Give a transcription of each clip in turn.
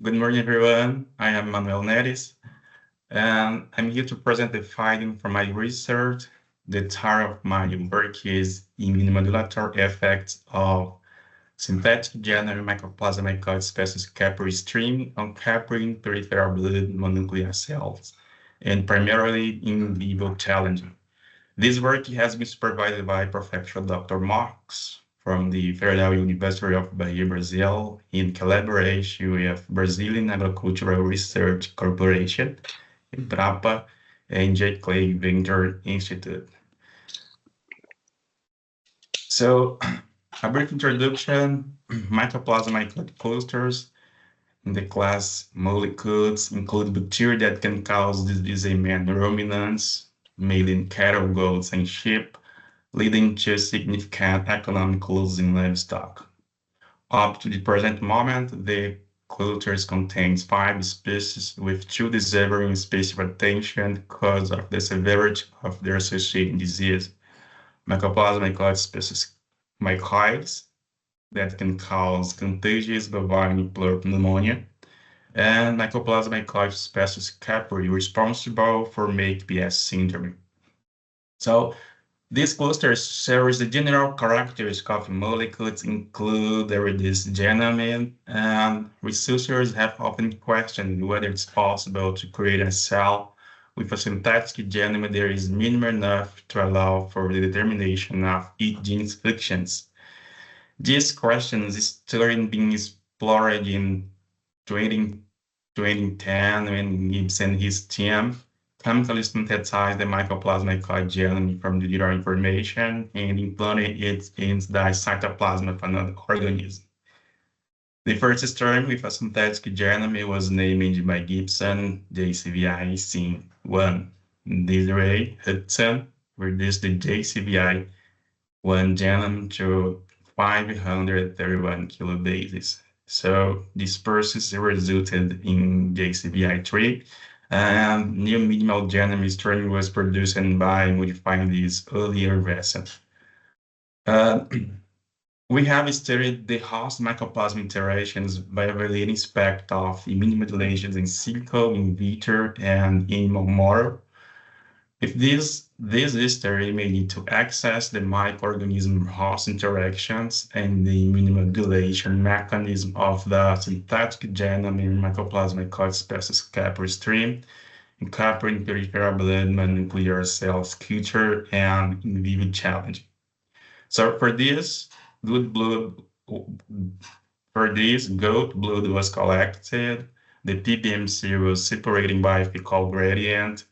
Good morning, everyone. I am Manoel Neres, and I'm here to present the finding from my research. The title of my work is Immunomodulatory Effects of Synthetic Genome Mycoplasma mycoides species capillary stream on capturing peripheral blood mononuclear cells, and primarily in vivo challenging. This work has been supervised by Professor Dr. Marx from the Federal University of Bahia, Brazil, in collaboration with Brazilian Agricultural Research Corporation, Embrapa, and J. Clay Venture Institute. So, a brief introduction, mycoplasma mycoid clusters in the class molecules include bacteria that can cause disease in ruminants, made in cattle, goats, and sheep, leading to significant economic loss in livestock. Up to the present moment, the clusters contains 5 species, with 2 deserving special attention because of the severity of their associated disease. Mycoplasma mycoides species mycoides that can cause contagious bovine pneumonia, and Mycoplasma mycoides species capillary responsible for MAPS syndrome. So these clusters shares the general characteristics of molecules, include the reduced genome, and researchers have often questioned whether it's possible to create a cell with a synthetic genome that is minimal enough to allow for the determination of each gene's functions. These questions started being explored in 2010 when Gibbs and his team chemically synthesized the mycoplasma mycoid genome from the neural information and implanted it in the cytoplasm of another organism. The first experiment with a synthetic genome was named by Gibson JCVI-C1. This way, Hudson reduced the JCVI1 genome to 531 kilobases. So this process resulted in JCVI3, and new minimal genome strain was produced by modifying this earlier version. We have studied the host mycoplasma interactions by evaluating spectra of immunomodulations in silico, in vitro, and animal model. If this history may need to access the microorganism host interactions and the immunomodulation mechanism of the synthetic genome in Mycoplasma mycoides species capillary stream, incorporating peripheral blood mononuclear cells culture and in vivo challenge. So for this, goat blood was collected, the PBMC was separated by fecal gradient,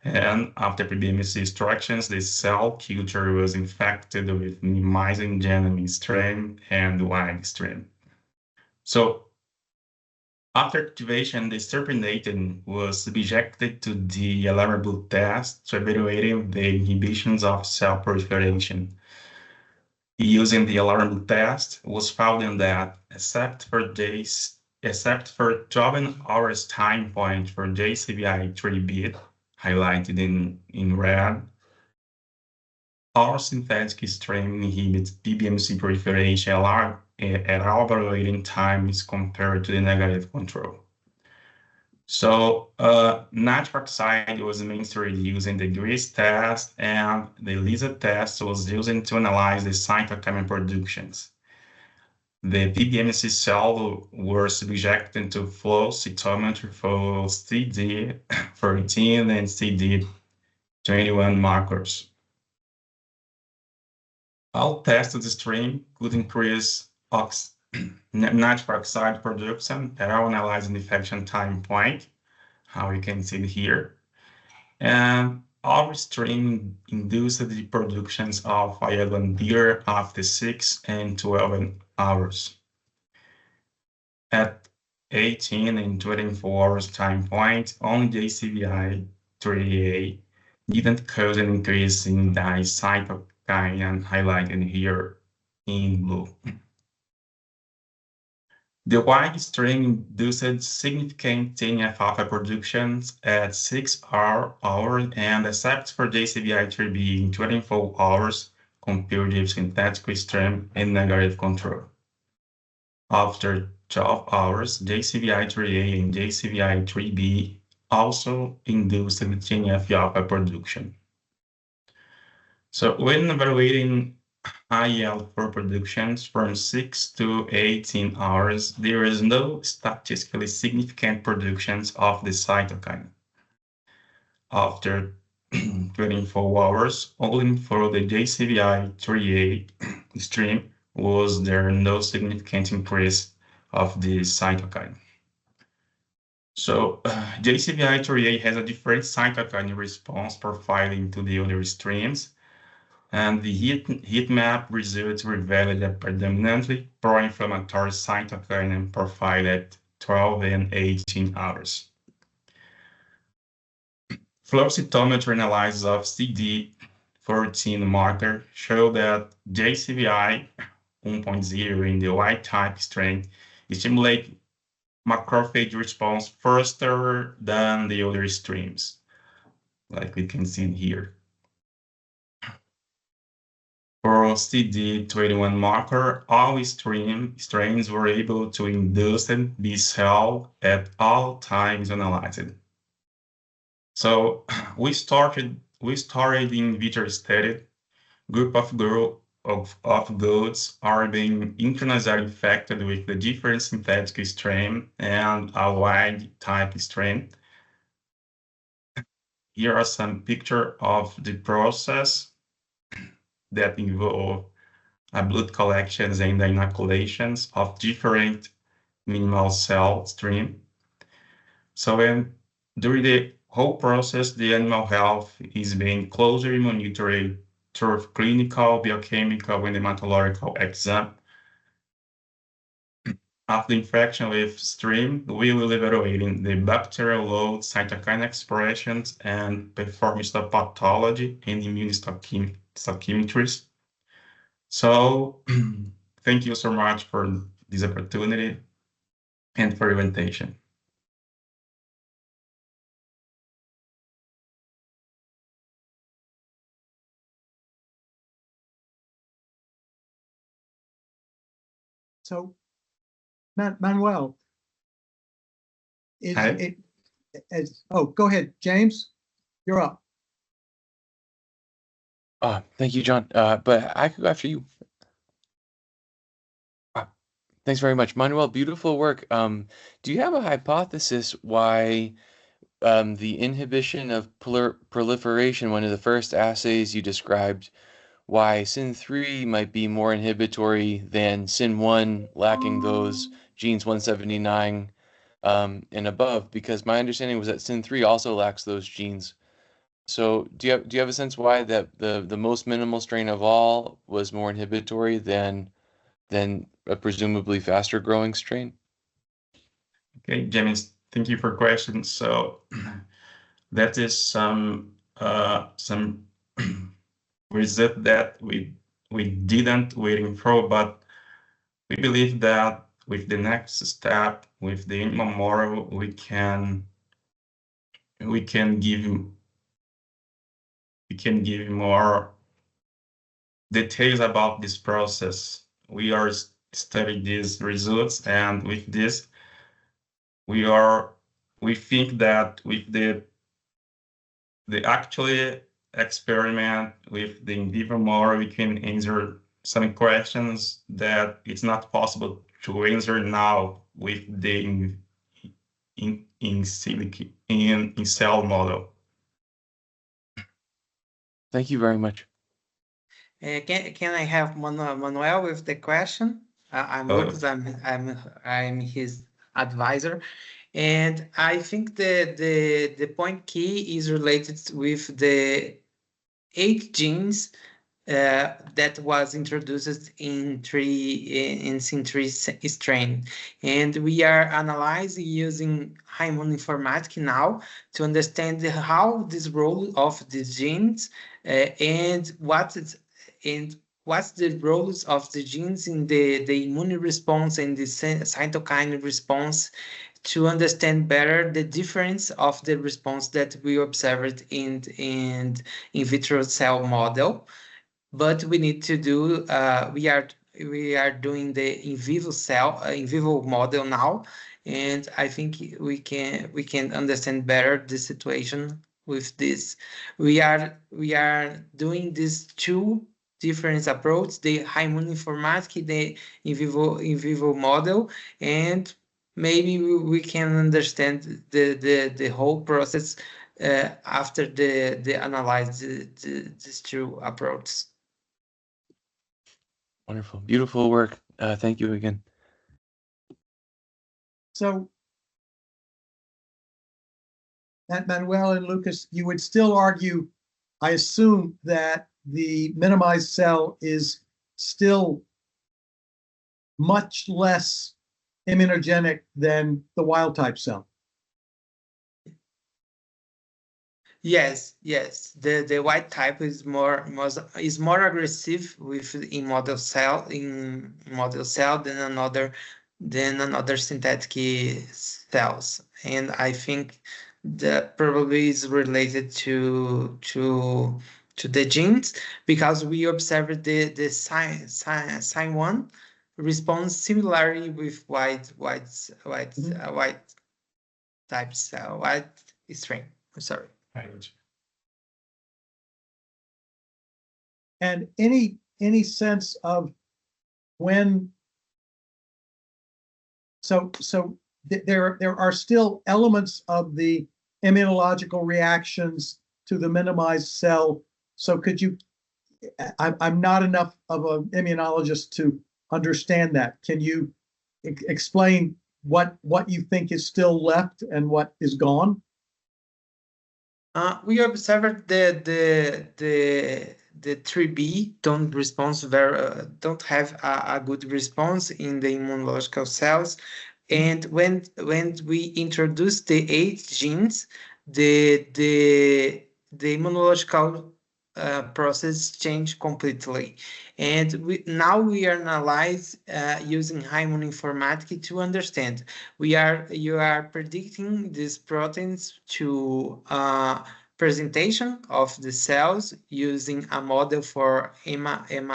and after PBMC extractions, the cell culture was infected with minimizing genome strain and wide strain. So after activation, the serpinatin was subjected to the alarmable test to evaluate the inhibitions of cell proliferation. Using the alarmable test, was found that except for 12 hours time point for JCVI3 highlighted in red, our synthetic strain inhibits PBMC proliferation at evaluating times compared to the negative control. So nitric oxide was administered using the GRIS test, and the LISA test was used to analyze the cytokine productions. The PBMC cells were subjected to flow cytometry for CD14 and CD21 markers. All tested stream could increase nitric oxide production at our analyzing infection time point, how you can see here. And our stream induced the productions of iodine beer after 6 and 12 hours. At 18 and 24 hours time point, only JCVI3A didn't cause an increase in the cytokine highlighted here in blue. The wide strain induced significant TNF-alpha productions at 6 hours and except for JCVI3B in 24 hours compared with synthetic strain and negative control. After 12 hours, JCVI3A and JCVI3B also induced TNF-alpha production. So when evaluating IL-4 productions from 6 to 18 hours, there is no statistically significant productions of the cytokine. After 24 hours, only for the JCVI3A stream was there no significant increase of the cytokine. So JCVI3A has a different cytokine response profiling to the other streams, and the heat map results revealed a predominantly pro-inflammatory cytokine and profile at 12 and 18 hours. Flow cytometry analysis of CD14 marker show that JCVI 1.0 in the Y-type strain stimulate macrophage response faster than the other streams, like we can see here. For CD21 marker, all strains were able to induce B cell at all times analyzed. So we started in vitro study. Group of goats are being internalized infected with the different synthetic strain and a wild type strain. Here are some pictures of the process that involve blood collections and inoculations of different minimal cell stream. So during the whole process, the animal health is being closely monitored through clinical, biochemical, and hematological exam. After infection with stream, we will evaluate the bacterial load, cytokine expressions, and perform histopathology and immunohistochemistry. So thank you so much for this opportunity and for your invitation. So, Manuel, go ahead, James, you're up. Thank you, John. But I could go after you. Thanks very much, Manuel. Beautiful work. Do you have a hypothesis why the inhibition of proliferation, one of the first assays you described, why SYN3 might be more inhibitory than SYN1, lacking those genes 179 and above? Because my understanding was that SYN3 also lacks those genes. So do you have a sense why that the most minimal strain of all was more inhibitory than a presumably faster growing strain? Okay, James, thank you for question. So that is some result that we didn't waiting for, but we believe that with the next step, with the Immunomodulatory, we can give more details about this process. We are studying these results, and with this, we think that with the actually experiment with the in vivo model, we can answer some questions that it's not possible to answer now with the in cell model. Thank you very much. Can I have Manoel with the question? I'm Lucas. I'm his advisor, and I think the point key is related with the 8 genes that was introduced in SYN3 strain, and we are analyzing using immunoinformatics now to understand how this role of these genes and what's the roles of the genes in the immune response and the cytokine response, to understand better the difference of the response that we observed in vitro cell model. But we need to do, are doing the in vivo model now, and I think we can understand better the situation with this. We are doing these two different approaches: the high immunoinformatics, the in vivo model, and maybe we can understand the whole process after the analyze these two approaches. Wonderful, beautiful work. Thank you again. So, Manuel and Lucas, you would still argue, I assume, that the minimized cell is still much less immunogenic than the wild type cell. Yes, the white type is more aggressive with in model cell than another synthetic cells, and I think that probably is related to the genes, because we observed the sign one responds similarly with white type cell, white strain. I'm sorry. Right. And any sense of when, so there are still elements of the immunological reactions to the minimized cell. So could you, I'm not enough of an immunologist to understand that. Can you explain what you think is still left and what is gone? We observed the 3B don't have a good response in the immunological cells, and when we introduce the 8 genes, the immunological process change completely, and now we are analyze using high immunoinformatics to understand. You are predicting these proteins to presentation of the cells using a model for MHC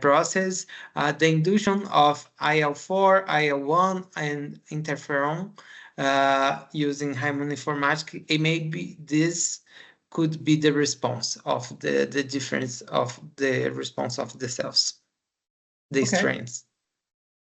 process, the induction of IL-4, IL-1, and interferon using high immunoinformatics. It may be this could be the response of the difference of the response of the cells, the strains.